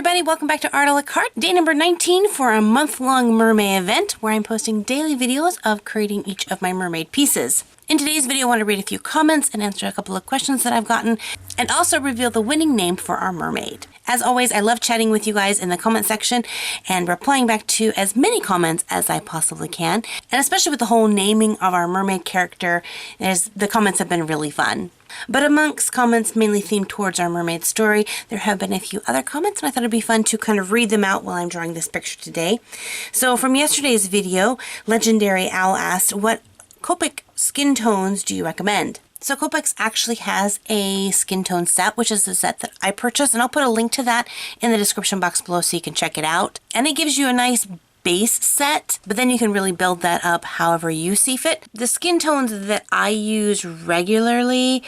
everybody, welcome back to Art a la Carte, day number 19 for a month-long mermaid event where I'm posting daily videos of creating each of my mermaid pieces. In today's video, I want to read a few comments and answer a couple of questions that I've gotten, and also reveal the winning name for our mermaid. As always, I love chatting with you guys in the comment section and replying back to as many comments as I possibly can, and especially with the whole naming of our mermaid character, the comments have been really fun. But amongst comments mainly themed towards our mermaid story, there have been a few other comments, and I thought it'd be fun to kind of read them out while I'm drawing this picture today. So from yesterday's video, Legendary Owl asked, what Copic skin tones do you recommend? So Copic actually has a skin tone set, which is the set that I purchased, and I'll put a link to that in the description box below so you can check it out. And it gives you a nice base set, but then you can really build that up however you see fit. The skin tones that I use regularly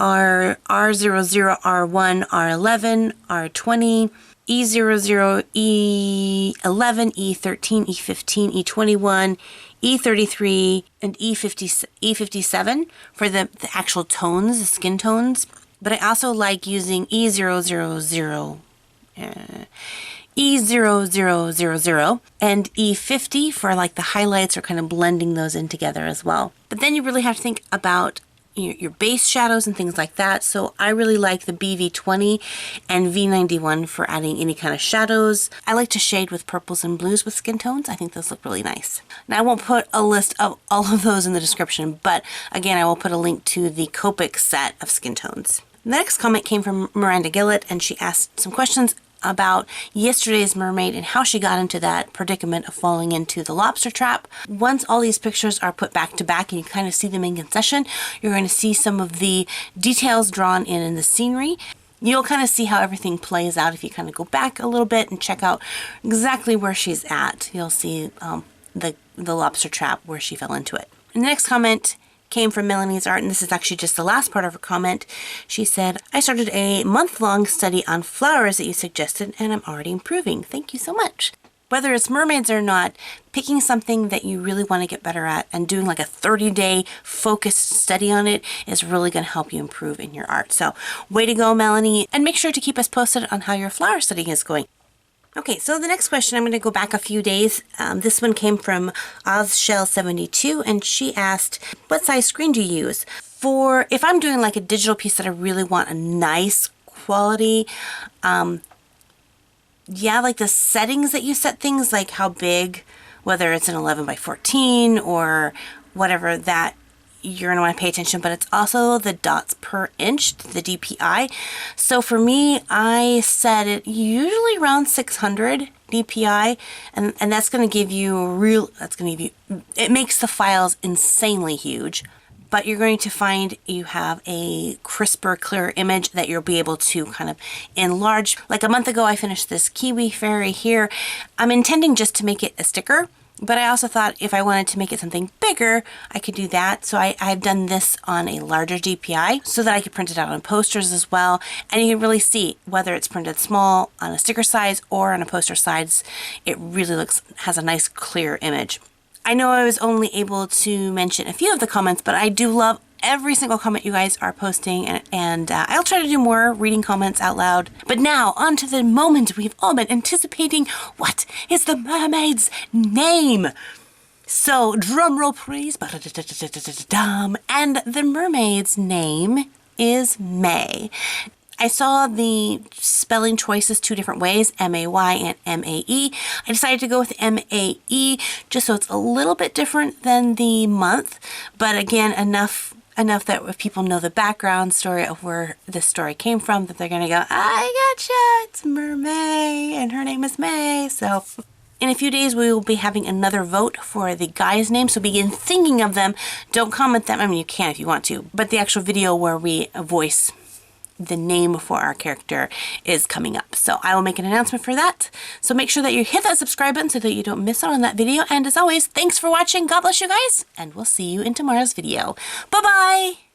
are R00, R1, R11, R20, E00, E11, E13, E15, E21, E33, and E57 for the actual tones, the skin tones. But I also like using E000, E0000 and E50 for like the highlights or kind of blending those in together as well. But then you really have to think about your base shadows and things like that. So I really like the BV20 and V91 for adding any kind of shadows. I like to shade with purples and blues with skin tones. I think those look really nice. Now I won't put a list of all of those in the description, but again, I will put a link to the Copic set of skin tones. The next comment came from Miranda Gillett, and she asked some questions about yesterday's mermaid and how she got into that predicament of falling into the lobster trap. Once all these pictures are put back to back and you kind of see them in concession, you're going to see some of the details drawn in the scenery. You'll kind of see how everything plays out if you kind of go back a little bit and check out exactly where she's at. You'll see the lobster trap where she fell into it. And the next comment came from Melanie's Art, and this is actually just the last part of her comment. She said, I started a month-long study on flowers that you suggested, and I'm already improving. Thank you so much. Whether it's mermaids or not, picking something that you really want to get better at and doing like a 30-day focused study on it is really going to help you improve in your art. So way to go, Melanie, and make sure to keep us posted on how your flower studying is going. Okay, so the next question, I'm going to go back a few days. This one came from OzShell72, and she asked, what size screen do you use? For if I'm doing like a digital piece that I really want a nice quality, yeah, like the settings that you set things, like how big, whether it's an 11 by 14 or whatever, that you're going to want to pay attention, but it's also the dots per inch, the DPI. So for me, I set it usually around 600 DPI, and that's going to give you it makes the files insanely huge, but you're going to find you have a crisper, clearer image that you'll be able to kind of enlarge. Like a month ago, I finished this Kiwi fairy here. I'm intending just to make it a sticker, but I also thought if I wanted to make it something bigger, I could do that. So I've done this on a larger DPI so that I could print it out on posters as well. And you can really see whether it's printed small on a sticker size or on a poster size, it really has a nice clear image. I know I was only able to mention a few of the comments, but I do love every single comment you guys are posting, and I'll try to do more reading comments out loud. But now, on to the moment we've all been anticipating. What is the mermaid's name? So, drum roll please. And the mermaid's name is May. I saw the spelling choices two different ways, M-A-Y and M-A-E. I decided to go with M-A-E just so it's a little bit different than the month, but again, enough that if people know the background story of where this story came from, that they're gonna go, I gotcha, it's Mermaid, and her name is May. So in a few days, we will be having another vote for the guy's name, so begin thinking of them. Don't comment them, I mean, you can if you want to, but the actual video where we voice the name for our character is coming up. So I will make an announcement for that. So make sure that you hit that subscribe button so that you don't miss out on that video. And as always, thanks for watching. God bless you guys, and we'll see you in tomorrow's video. Bye-bye.